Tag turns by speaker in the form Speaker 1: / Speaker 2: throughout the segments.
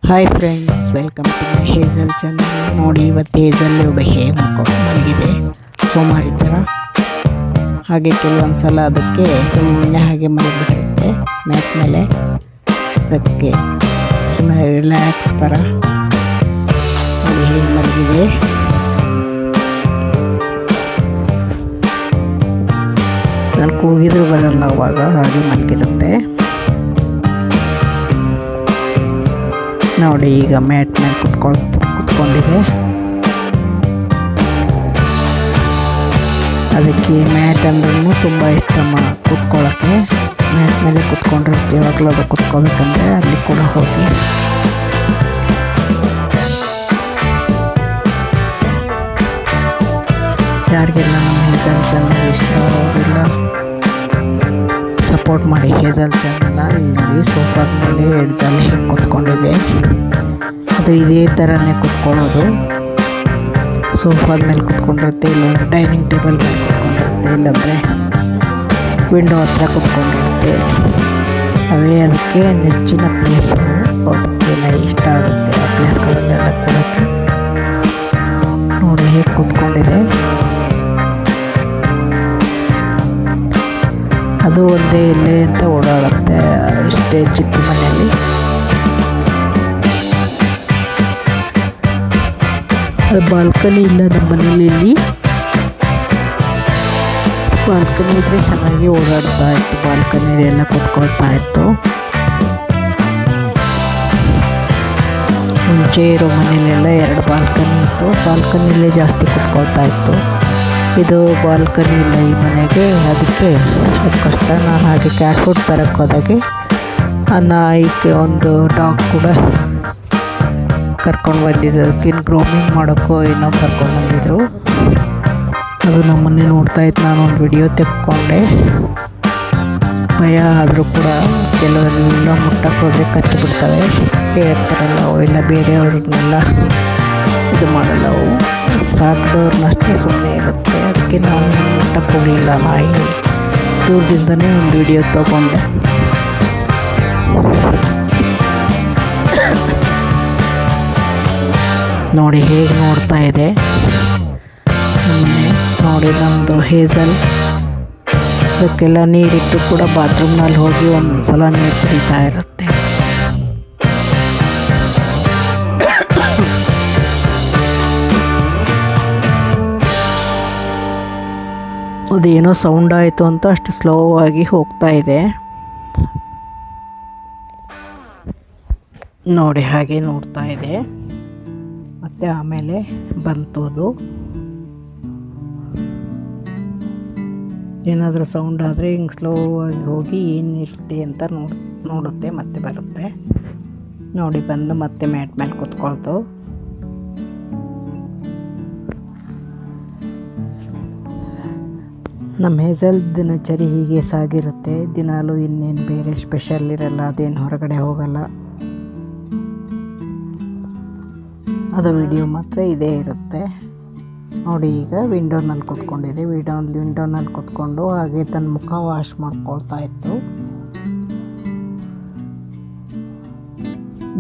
Speaker 1: Hi friends, welcome to my Hazel channel. ನೋಡಿ, ಇವತ್ತು Hazel ಹೇಗೆ ಮಲಗಿದೆ ಸೋಮಾರಿ ಥರ. ಹಾಗೆ ಕೆಲವೊಂದು ಸಲ ಅದಕ್ಕೆ ಸುಮ್ಮನೆ ಹಾಗೆ ಮಲಗಿಬಿಟ್ಟಿರುತ್ತೆ ಮ್ಯಾಟ್ ಮೇಲೆ. ಅದಕ್ಕೆ ಸುಮ್ಮನೆ ರಿಲ್ಯಾಕ್ಸ್ ಥರ ನೋಡಿ ಹೇಗೆ ಮಲಗಿದೆ. ನಾನು ಕೂಗಿದ್ರು ಬರಲ್ಲ ಅವಾಗ, ಹಾಗೆ ಮಲಗಿರುತ್ತೆ ನೋಡಿ. ಈಗ ಮ್ಯಾಟ್ ಮೇಲೆ ಕುತ್ಕೊಂಡಿದೆ. ಅದಕ್ಕೆ ಮ್ಯಾಟ್ ಅಂದ್ರೂ ತುಂಬ ಇಷ್ಟ ಕೂತ್ಕೊಳ್ಳೋಕ್ಕೆ. ಮ್ಯಾಟ್ ಮೇಲೆ ಕುತ್ಕೊಂಡಿರ್ತೀವಿ, ಯಾವಾಗಲೂ ಅದು ಕುತ್ಕೋಬೇಕಂದ್ರೆ ಅಲ್ಲಿ ಕೂಡ ಹೋಗಿ ಯಾರಿಗೆಲ್ಲ ನಮ್ಮ ಹೇಜಲ್ ಚಾನಲ್ ಇಷ್ಟ ಅವರೆಲ್ಲ ಸಪೋರ್ಟ್ ಮಾಡಿ. ಹೇಜಲ್ ಚಾನಲ್ನ ಇಲ್ಲಿ ನೋಡಿ, ಸೋಫಾದ ಮೇಲೆ ಎಡ್ಜಲ್ಲಿ ಹೇಗೆ ಕುತ್ಕೊಂಡಿದೆ. ಅದು ಇದೇ ಥರನೇ ಕುತ್ಕೊಳ್ಳೋದು. ಸೋಫಾದ ಮೇಲೆ ಕುತ್ಕೊಂಡಿರುತ್ತೆ, ಇಲ್ಲಾಂದರೆ ಡೈನಿಂಗ್ ಟೇಬಲ್ ಮೇಲೆ ಕುತ್ಕೊಂಡಿರುತ್ತೆ, ಇಲ್ಲಾಂದರೆ ವಿಂಡೋ ಹತ್ರ ಕುತ್ಕೊಂಡಿರುತ್ತೆ. ಅವೇ ಅದಕ್ಕೆ ನೆಚ್ಚಿನ ಪ್ಲೇಸು. ಅದಕ್ಕೆಲ್ಲ ಇಷ್ಟ ಆಗುತ್ತೆ ಆ ಪ್ಲೇಸ್ಗಳನ್ನೆಲ್ಲ ಕೊಡೋಕ್ಕೆ. ನೋಡಿ ಹೇಗೆ ಕುತ್ಕೊಂಡಿದೆ. ಅದು ಒಂದೇ ಇಲ್ಲೇ ಅಂತ ಓಡಾಡುತ್ತೆ ಇಷ್ಟೇ ಚಿಕ್ಕ ಮನೆಯಲ್ಲಿ. ಅದು ಬಾಲ್ಕನಿ ಇಲ್ಲ ನಮ್ಮ ಮನೇಲಿ. ಇಲ್ಲಿ ಬಾಲ್ಕನಿ ಇದ್ದರೆ ಚೆನ್ನಾಗಿ ಓಡಾಡ್ತಾ ಇತ್ತು, ಬಾಲ್ಕನಿಯಲ್ಲಿ ಎಲ್ಲ ಕುತ್ಕೊಳ್ತಾ ಇತ್ತು. ಮುಂಚೆ ಇರೋ ಮನೇಲೆಲ್ಲ 2 ಬಾಲ್ಕನಿ ಇತ್ತು, ಬಾಲ್ಕನಿಯಲ್ಲೇ ಜಾಸ್ತಿ ಕುತ್ಕೊಳ್ತಾ ಇತ್ತು. ಇದು ಬಾಲ್ಕನಿ ಇಲ್ಲ ಈ ಮನೆಗೆ, ಅದಕ್ಕೆ ಅದು ಕಷ್ಟ. ನಾನು ಹಾಗೆ ಕ್ಯಾಟ್ ಫುಡ್ ತರಕ್ಕೆ ಹೋದಾಗೆ ಆ ನಾಯಿಗೆ ಒಂದು ಡಾಗ್ ಕೂಡ ಕರ್ಕೊಂಡು ಬಂದಿದ್ದು. ಅದಕ್ಕೆ ಗ್ರೂಮಿಂಗ್ ಮಾಡೋಕ್ಕೋ ಏನೋ ಕರ್ಕೊಂಡು ಬಂದಿದ್ರು. ಅದು ನಮ್ಮನ್ನೇ ನೋಡ್ತಾ ಇತ್ತು. ನಾನು ಒಂದು ವಿಡಿಯೋ ತೆಕ್ಕೊಂಡೆ. ಭಯ ಆದರೂ ಕೂಡ ಕೆಲವೆಲ್ಲ ಮುಟ್ಟಕ್ಕೆ ಹೋದರೆ ಕಚ್ಚಿಬಿಡ್ತವೆ, ಹೇಳ್ತಾರಲ್ಲ ಅವೆಲ್ಲ ಬೇರೆಯವ್ರನ್ನೆಲ್ಲ ಇದು ಮಾಡಲ್ಲ. ಅವು ಸಾಕಿದವ್ರನ್ನಷ್ಟೇ ಸುಮ್ಮನೆ ಇರುತ್ತೆ. ಅದಕ್ಕೆ ನಾನು ಮುಟ್ಟಕ್ಕೆ ಹೋಗಲಿಲ್ಲ. ನಾಯಿ ದೂರದಿಂದನೇ ಒಂದು ವಿಡಿಯೋ ತಗೊಂಡೆ. ನೋಡಿ ಹೇಗೆ ನೋಡ್ತಾ ಇದೆ ನೋಡಿ ನಮ್ಮದು ಹೇಜಲ್. ಅದಕ್ಕೆಲ್ಲ ನೀರಿಟ್ಟು ಕೂಡ ಬಾತ್ರೂಮ್ನಲ್ಲಿ ಹೋಗಿ ಒಂದು ಸಲ ನೀರು ಕುಡಿತಾ ಇರುತ್ತೆ. ಅದೇನೋ ಸೌಂಡ್ ಆಯಿತು ಅಂತ ಅಷ್ಟು ಸ್ಲೋ ಆಗಿ ಹೋಗ್ತಾ ಇದೆ ನೋಡಿ. ಹಾಗೆ ನೋಡ್ತಾ ಇದೆ. ಮತ್ತು ಆಮೇಲೆ ಬಂತು ಅದು. ಏನಾದರೂ ಸೌಂಡ್ ಆದರೆ ಹಿಂಗೆ ಸ್ಲೋ ಆಗಿ ಹೋಗಿ ಏನಿರುತ್ತೆ ಅಂತ ನೋಡುತ್ತೆ, ಮತ್ತೆ ಬರುತ್ತೆ ನೋಡಿ. ಬಂದು ಮತ್ತೆ ಮ್ಯಾಟ್ ಮೇಲೆ ಕೂತ್ಕೊಳ್ತು. ನಮ್ಮ ಹೇಜಲ್ ದಿನಚರಿ ಹೀಗೆ ಸಾಗಿರುತ್ತೆ. ದಿನಾಲೂ ಇನ್ನೇನು ಬೇರೆ ಸ್ಪೆಷಲ್ ಇರಲ್ಲ, ಅದೇನು ಹೊರಗಡೆ ಹೋಗಲ್ಲ. ಅದು ವಿಡಿಯೋ ಮಾತ್ರ ಇದೇ ಇರುತ್ತೆ ನೋಡಿ. ಈಗ ವಿಂಡೋನಲ್ಲಿ ಕೂತ್ಕೊಂಡಿದೆ. ವಿಂಡೋನಲ್ಲಿ ಕೂತ್ಕೊಂಡು ಹಾಗೆ ತನ್ನ ಮುಖ ವಾಶ್ ಮಾಡ್ಕೊಳ್ತಾ ಇತ್ತು.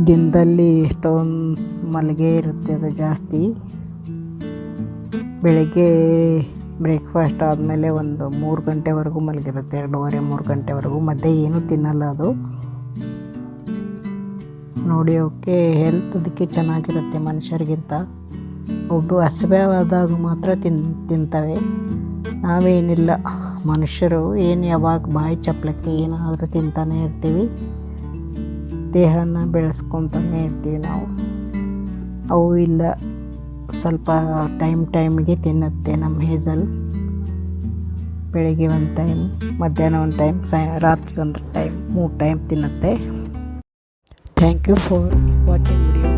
Speaker 1: ದಿನದಲ್ಲಿ ಎಷ್ಟೊಂದು ಮಲಗೆ ಇರುತ್ತೆ ಅದು ಜಾಸ್ತಿ. ಬೆಳಗ್ಗೆ ಬ್ರೇಕ್ಫಾಸ್ಟ್ ಆದಮೇಲೆ ಒಂದು 3 ಗಂಟೆವರೆಗೂ ಮಲಗಿರುತ್ತೆ, 2:30-3 ಗಂಟೆವರೆಗೂ. ಮಧ್ಯೆ ಏನೂ ತಿನ್ನಲ್ಲ ಅದು ನೋಡಿ. ಅವಕ್ಕೆ ಹೆಲ್ತ್ ಅದಕ್ಕೆ ಚೆನ್ನಾಗಿರುತ್ತೆ ಮನುಷ್ಯರಿಗಿಂತ. ಹಸಿವಾದಾಗ ಮಾತ್ರ ತಿಂತವೆ. ನಾವೇನಿಲ್ಲ, ಮನುಷ್ಯರು ಏನು ಯಾವಾಗ ಬಾಯಿ ಚಪ್ಪಲಕ್ಕೆ ಏನಾದರೂ ತಿಂತಾನೆ ಇರ್ತೀವಿ, ದೇಹನ ಬೆಳೆಸ್ಕೊತಾನೆ ಇರ್ತೀವಿ ನಾವು. ಅವು ಇಲ್ಲ, ಸ್ವಲ್ಪ ಟೈಮಿಗೆ ತಿನ್ನುತ್ತೆ ನಮ್ಮ ಹೇಜಲ್. ಬೆಳಗ್ಗೆ ಒಂದು ಟೈಮ್, ಮಧ್ಯಾಹ್ನ ಒಂದು ಟೈಮ್, ರಾತ್ರಿ ಒಂದು ಟೈಮ್, 3 ಟೈಮ್ ತಿನ್ನುತ್ತೆ. Thank you for watching video.